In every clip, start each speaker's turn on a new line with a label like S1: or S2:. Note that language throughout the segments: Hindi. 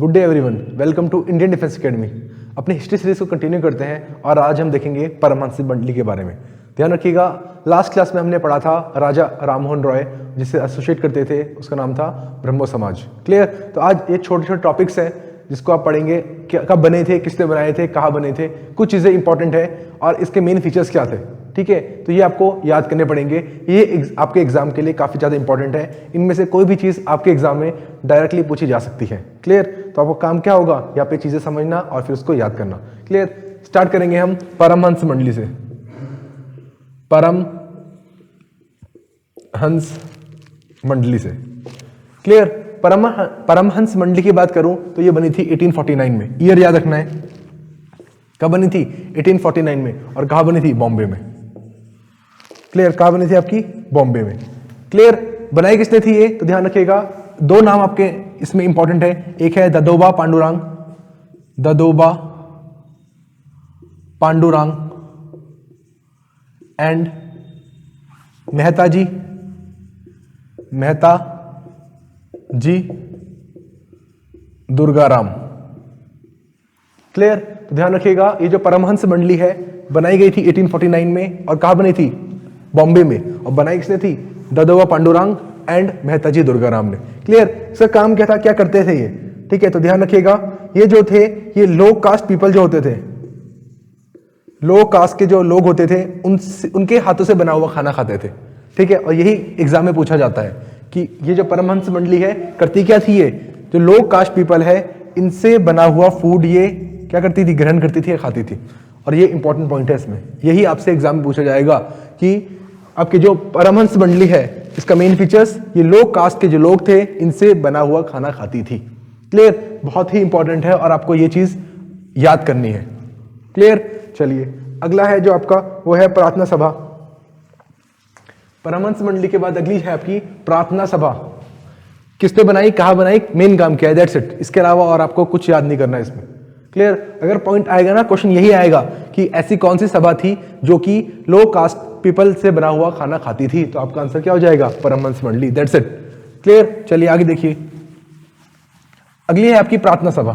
S1: Good day everyone, welcome to Indian defence academy. अपनी हिस्ट्री सीरीज को कंटिन्यू करते हैं और आज हम देखेंगे परमहंस मंडली के बारे में। ध्यान रखिएगा, लास्ट क्लास में हमने पढ़ा था राजा राममोहन रॉय, जिसे एसोसिएट करते थे, उसका नाम था ब्रह्मो समाज। क्लियर? तो आज ये छोटे छोटे टॉपिक्स हैं जिसको आप पढ़ेंगे, कब बने थे, किसने बनाए थे, कहाँ बने थे, कुछ चीज़ें इंपॉर्टेंट है और इसके मेन फीचर्स क्या थे। ठीक है, तो ये आपको याद करने पड़ेंगे। ये आपके एग्जाम के लिए काफ़ी ज़्यादा इंपॉर्टेंट है। इनमें से कोई भी चीज़ आपके एग्जाम में डायरेक्टली पूछी जा सकती है। क्लियर? तो आपको काम क्या होगा, यहाँ पे चीज़ें समझना और फिर उसको याद करना। क्लियर? स्टार्ट करेंगे हम परमहंस मंडली से। परमहंस मंडली से। क्लियर? परमहंस मंडली की बात करूं तो ये बनी थी 1849 में। ईयर याद रखना है, कब बनी थी? 1849 में। और कहाँ बनी थी? बॉम्बे में। क्लियर? कहाँ बनी थी आपकी? बॉम्बे में। क्लियर? बनाई किसने थी ये? तो ध्यान रखिएगा, दो नाम आपके इसमें इंपॉर्टेंट है। एक है ददोबा पांडुरंग, ददोबा पांडुरंग एंड मेहता जी, मेहता जी दुर्गाराम। क्लियर? तो ध्यान रखिएगा, ये जो परमहंस मंडली है बनाई गई थी 1849 में। और कहाँ बनी थी? बॉम्बे में। और बनाई किसने थी? ददोबा पांडुरंग एंड मेहता जी दुर्गाराम ने। क्लियर? इसका काम क्या था, क्या करते थे ये? ठीक है, तो ध्यान रखिएगा, ये जो थे ये लो कास्ट पीपल जो होते थे, लो कास्ट के जो लोग होते थे, उनके हाथों से बना हुआ खाना खाते थे। ठीक है, और यही एग्जाम में पूछा जाता है कि ये जो परमहंस मंडली है करती क्या थी? ये जो लो कास्ट पीपल है, इनसे बना हुआ फूड ये क्या करती थी? ग्रहण करती थी, खाती थी। और ये इंपॉर्टेंट पॉइंट है इसमें, यही आपसे एग्जाम में पूछा जाएगा कि आपकी जो परमहंस मंडली है इसका मेन फीचर्स, ये लो कास्ट के जो लोग थे इनसे बना हुआ खाना खाती थी। क्लियर? बहुत ही इंपॉर्टेंट है और आपको ये चीज याद करनी है। क्लियर? चलिए, अगला है जो आपका वो है प्रार्थना सभा। परमहंस मंडली के बाद अगली है आपकी प्रार्थना सभा। किसने बनाई, कहाँ बनाई, मेन काम क्या है, दैट्स इट। इसके अलावा और आपको कुछ याद नहीं करना है इसमें। क्लियर? अगर पॉइंट आएगा ना, क्वेश्चन यही आएगा कि ऐसी कौन सी सभा थी जो कि लो कास्ट पीपल से बना हुआ खाना खाती थी, तो आपका आंसर क्या हो जाएगा? परमहंस मंडली, दैट्स इट। क्लियर? चलिए आगे देखिए, अगली है आपकी प्रार्थना सभा।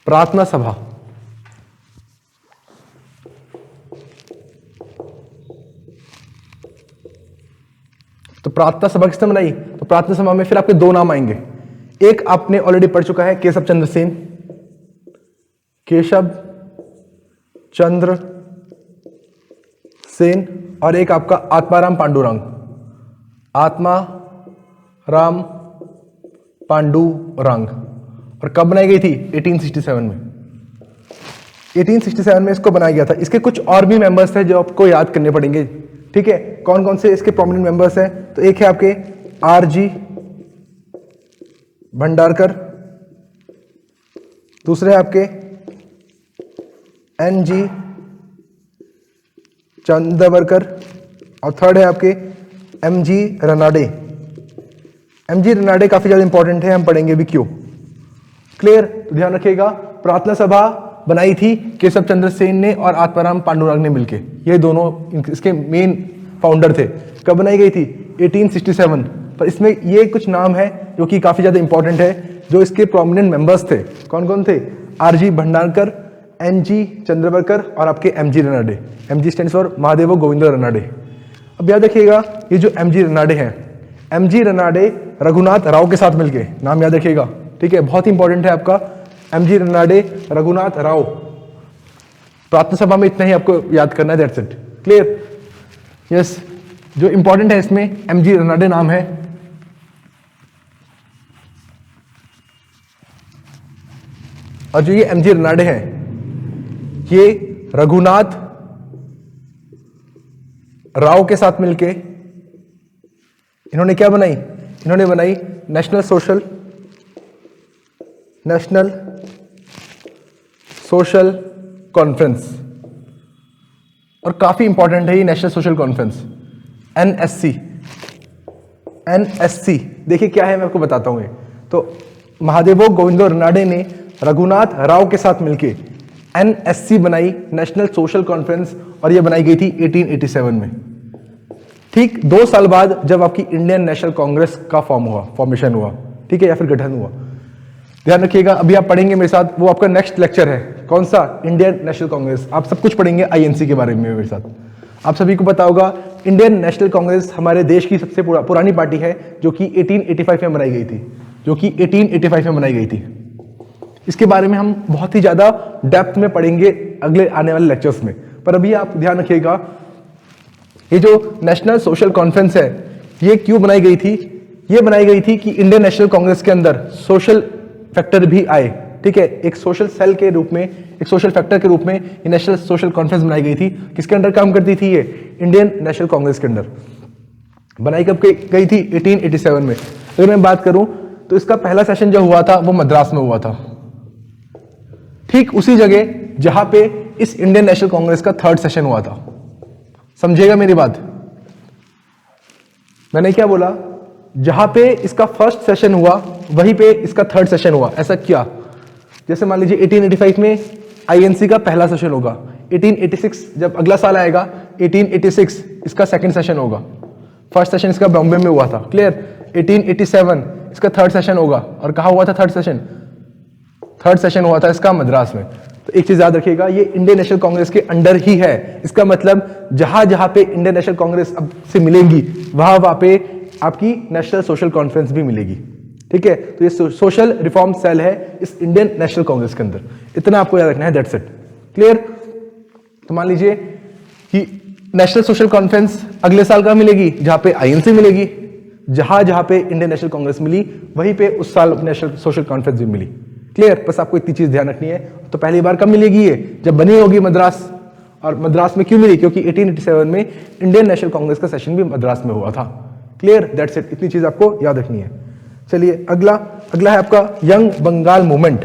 S1: प्रार्थना सभा तो प्रार्थना सभा किसने बनाई? तो प्रार्थना सभा में फिर आपके दो नाम आएंगे। एक आपने ऑलरेडी पढ़ चुका है, केशव चंद्र सेन, केशव चंद्र सेन, और एक आपका आत्माराम पांडुरंग, आत्माराम पांडुरंग। और कब बनाई गई थी? 1867 में। 1867 में इसको बनाया गया था। इसके कुछ और भी मेंबर्स थे जो आपको याद करने पड़ेंगे। ठीक है, कौन कौन से इसके प्रोमिनेंट मेंबर्स हैं? तो एक है आपके आर.जी. भंडारकर, दूसरे आपके एन.जी. चंद्रवरकर, और थर्ड है आपके एम.जी. रनाडे। एम.जी. रनाडे काफी ज्यादा इंपॉर्टेंट है, हम पढ़ेंगे भी क्यों। क्लियर? तो ध्यान रखिएगा, प्रार्थना सभा बनाई थी केशव चंद्र सेन ने और आत्माराम पांडुरंग ने मिलके। ये दोनों इसके मेन फाउंडर थे। कब बनाई गई थी? 1867। पर इसमें ये कुछ नाम है जो कि काफी ज्यादा इंपॉर्टेंट है, जो इसके प्रोमिनेंट मेंबर्स थे। कौन कौन थे? आर.जी. भंडारकर, एन.जी. चंद्रवरकर और आपके M G. Ranade. M G. Stands for Mahadev Govind Ranade. अब याद रखिएगा, ये जो एम.जी. रनाडे हैं, एम.जी. रनाडे रघुनाथ राव के साथ मिलके, नाम याद रखिएगा। ठीक है, बहुत इंपॉर्टेंट है आपका एम.जी. रनाडे, रघुनाथ राव। प्रार्थना सभा में इतना ही आपको याद करना है, दैट्स इट। क्लियर? यस, जो इंपॉर्टेंट है इसमें एम.जी. रनाडे नाम है। और जो ये एम.जी. रनाडे हैं, ये रघुनाथ राव के साथ मिलके इन्होंने क्या बनाई? इन्होंने बनाई नेशनल सोशल कॉन्फ्रेंस। और काफी इंपॉर्टेंट है ये नेशनल सोशल कॉन्फ्रेंस, एनएससी। देखिए क्या है, मैं आपको बताता हूं। ये तो महादेवो गोविंदो रनाडे ने रघुनाथ राव के साथ मिलके एनएससी बनाई, नेशनल सोशल कॉन्फ्रेंस, और ये बनाई गई थी 1887 में। ठीक 2 साल बाद जब आपकी इंडियन नेशनल कांग्रेस का फॉर्मेशन हुआ, ठीक है, या फिर गठन हुआ। ध्यान रखिएगा, अभी आप पढ़ेंगे मेरे साथ, वो आपका नेक्स्ट लेक्चर है, कौन सा, इंडियन नेशनल कांग्रेस। आप सब कुछ पढ़ेंगे आईएनसी के बारे में मेरे साथ। आप सभी को पता होगा इंडियन नेशनल कांग्रेस हमारे देश की सबसे पुरानी पार्टी है, जो कि 1885 में बनाई गई थी, इसके बारे में हम बहुत ही ज्यादा डेप्थ में पढ़ेंगे अगले आने वाले लेक्चर्स में। पर अभी आप ध्यान रखिएगा, ये जो नेशनल सोशल कॉन्फ्रेंस है, ये क्यों बनाई गई थी? ये बनाई गई थी कि इंडियन नेशनल कांग्रेस के अंदर सोशल फैक्टर भी आए, ठीक है, एक सोशल सेल के रूप में, एक सोशल फैक्टर के रूप में ये नेशनल सोशल कॉन्फ्रेंस बनाई गई थी। किसके अंडर काम करती थी ये? इंडियन नेशनल कांग्रेस के अंडर। बनाई कब गई थी? 1887 में। अगर मैं बात करूं तो इसका पहला सेशन जो हुआ था वो मद्रास में हुआ था, ठीक उसी जगह जहां पे इस इंडियन नेशनल कांग्रेस का 3rd सेशन हुआ था। समझिएगा मेरी बात, मैंने क्या बोला? जहां पे इसका 1st सेशन हुआ वहीं पे इसका 3rd सेशन हुआ। ऐसा क्या? जैसे मान लीजिए 1885 में आईएनसी का पहला सेशन होगा, 1886 जब अगला साल आएगा 1886 इसका 2nd सेशन होगा, 1st सेशन इसका बॉम्बे में हुआ था, क्लियर। 1887 इसका 3rd सेशन होगा, और कहा हुआ था 3rd सेशन? 3rd सेशन हुआ था इसका मद्रास में। तो एक चीज याद रखिएगा, ये इंडियन नेशनल कांग्रेस के अंडर ही है। इसका मतलब जहां जहां पे इंडियन नेशनल कांग्रेस अब से मिलेगी वहां पे आपकी नेशनल सोशल कॉन्फ्रेंस भी मिलेगी, ठीक है। तो ये सोशल रिफॉर्म सेल है इस इंडियन नेशनल कांग्रेस के अंदर, इतना आपको याद रखना है, दैट्स इट, क्लियर। तो मान लीजिए कि नेशनल सोशल कॉन्फ्रेंस अगले साल का मिलेगी जहां पे आईएनसी मिलेगी, जहां जहां पे इंडियन नेशनल कांग्रेस मिली वहीं पे उस साल नेशनल सोशल कॉन्फ्रेंस भी मिली, क्लियर। बस आपको इतनी चीज ध्यान रखनी है। तो पहली बार कब मिलेगी? ये जब बनी होगी मद्रास। और मद्रास में क्यों मिली? क्योंकि 1887 में इंडियन नेशनल कांग्रेस का सेशन भी मद्रास में हुआ था, क्लियर, दैट्स इट। इतनी चीज आपको याद रखनी है। चलिए अगला है आपका यंग बंगाल मूवमेंट।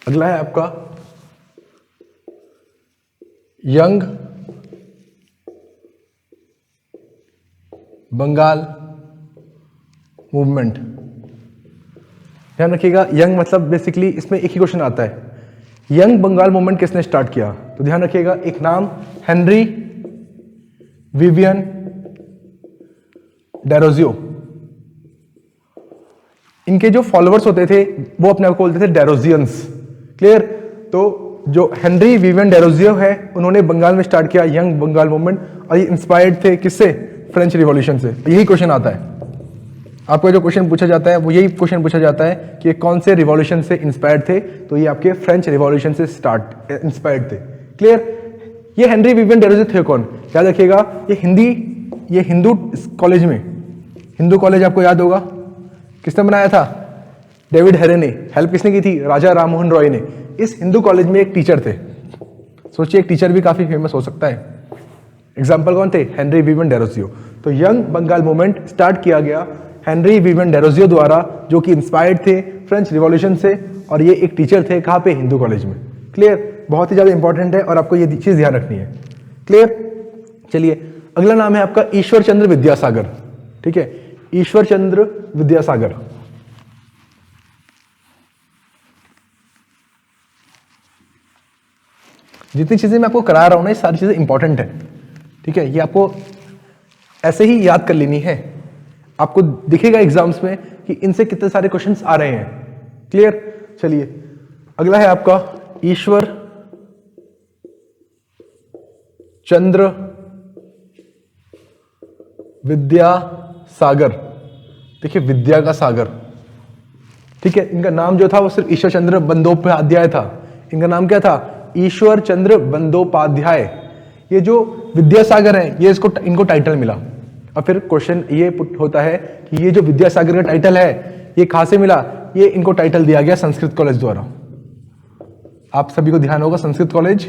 S1: अगला है आपका यंग बंगाल मूवमेंट। ध्यान रखिएगा, यंग मतलब बेसिकली इसमें एक ही क्वेश्चन आता है, यंग बंगाल मूवमेंट किसने स्टार्ट किया? तो ध्यान रखिएगा, एक नाम हेनरी विवियन डेरोजियो। इनके जो फॉलोअर्स होते थे वो अपने आप को बोलते थे डेरोजियंस, क्लियर। तो जो हेनरी विवियन डेरोजियो है उन्होंने बंगाल में स्टार्ट किया यंग बंगाल मूवमेंट, और ये इंस्पायर्ड थे किससे? फ्रेंच रिवॉल्यूशन से। यही क्वेश्चन आता है आपको, जो क्वेश्चन पूछा जाता है वो यही क्वेश्चन पूछा जाता है कि कौन से रिवॉल्यूशन से इंस्पायर्ड थे? तो ये आपके फ्रेंच रिवॉल्यूशन से इंस्पायर्ड थे, क्लियर। ये हेनरी विवियन डेरोजियो थे कौन? याद रखिएगा, ये हिंदू कॉलेज में, हिंदू कॉलेज आपको याद होगा, किसने बनाया था? डेविड हेरे ने। हेल्प किसने की थी? राजा राममोहन रॉय ने। इस हिंदू कॉलेज में एक टीचर थे, सोचिए एक टीचर भी काफी फेमस हो सकता है। एग्जाम्पल कौन थे? Henry Vivian Derozio. तो यंग बंगाल मूवमेंट स्टार्ट किया गया हेनरी विवियन डेरोजियो द्वारा, जो कि इंस्पायर्ड थे फ्रेंच रिवॉल्यूशन से, और ये एक टीचर थे कहाँ पे? हिंदू कॉलेज में, क्लियर। बहुत ही ज्यादा इंपॉर्टेंट है और आपको ये चीज ध्यान रखनी है, क्लियर। चलिए अगला नाम है आपका ईश्वर चंद्र विद्यासागर, ठीक है, ईश्वर चंद्र विद्यासागर। जितनी चीजें मैं आपको करा रहा हूं ना, ये सारी चीजें इंपॉर्टेंट है, ठीक है। ये आपको ऐसे ही याद कर लेनी है, आपको दिखेगा एग्जाम्स में कि इनसे कितने सारे क्वेश्चंस आ रहे हैं, क्लियर। चलिए अगला है आपका ईश्वर चंद्र विद्यासागर। देखिए विद्या का सागर, ठीक है। इनका नाम जो था वो सिर्फ ईश्वर चंद्र बंदोपाध्याय था। इनका नाम क्या था? ईश्वर चंद्र बंदोपाध्याय। ये जो विद्यासागर है ये इनको टाइटल मिला। और फिर क्वेश्चन ये पुट होता है कि ये जो विद्यासागर का टाइटल है ये कहां से मिला? ये इनको टाइटल दिया गया संस्कृत कॉलेज द्वारा। आप सभी को ध्यान होगा, संस्कृत कॉलेज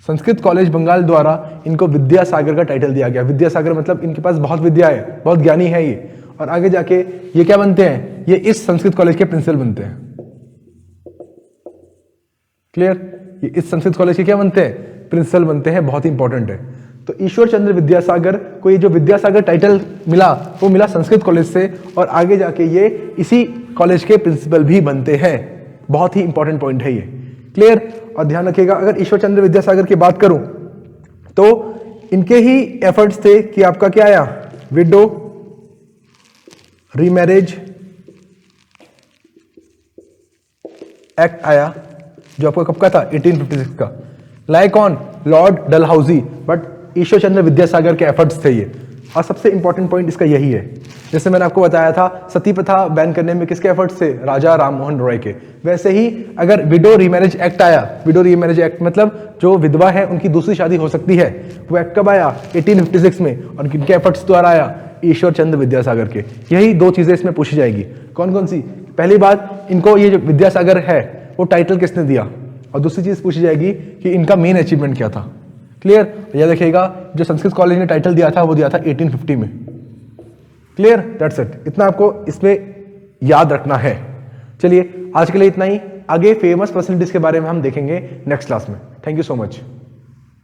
S1: संस्कृत कॉलेज बंगाल द्वारा इनको विद्यासागर का टाइटल दिया गया। विद्यासागर मतलब इनके पास बहुत विद्या है, बहुत ज्ञानी है ये। और आगे जाके ये क्या बनते हैं, ये इस संस्कृत कॉलेज के प्रिंसिपल बनते हैं। क्लियर, ये इस संस्कृत कॉलेज के क्या बनते हैं, प्रिंसिपल बनते हैं, बहुत ही इंपॉर्टेंट है। तो ईश्वर चंद्र विद्यासागर को ये जो विद्यासागर टाइटल मिला वो मिला संस्कृत कॉलेज से, और आगे जाके ये इसी कॉलेज के प्रिंसिपल भी बनते हैं। बहुत ही इंपॉर्टेंट पॉइंट है ये। क्लियर, और ध्यान रखिएगा, अगर ईश्वर चंद्र विद्यासागर की बात करूं तो इनके ही एफर्ट्स थे कि आपका क्या आया, विडो रीमैरिज एक्ट आया, जो आपको कब का था, 1856 का। लाए कौन, Lord Dalhousie, but Ishwar Chandra Vidyasagar के एफर्ट्स थे ये। और सबसे इंपॉर्टेंट पॉइंट इसका यही है, जैसे मैंने आपको बताया था सती प्रथा बैन करने में किसके एफर्ट्स थे, राजा राम मोहन रॉय के। वैसे ही अगर विडो रीमैरिज एक्ट आया, विडो रीमैरिज एक्ट मतलब जो विधवा है उनकी दूसरी शादी हो सकती है, वो एक्ट कब आया, 1856 में, और किनके एफर्ट्स द्वारा आया, ईश्वर चंद्र विद्यासागर के। यही दो चीजें इसमें पूछी जाएगी। कौन कौन सी, पहली बात इनको ये जो विद्यासागर है वो टाइटल किसने दिया, और दूसरी चीज पूछी जाएगी कि इनका मेन अचीवमेंट क्या था। क्लियर, याद रखिएगा जो संस्कृत कॉलेज ने टाइटल दिया था वो दिया था 1850 में। क्लियर, दैट्स इट, इतना आपको इसमें याद रखना है। चलिए आज के लिए इतना ही, आगे फेमस पर्सनैलिटीज के बारे में हम देखेंगे नेक्स्ट क्लास में। Thank you so much.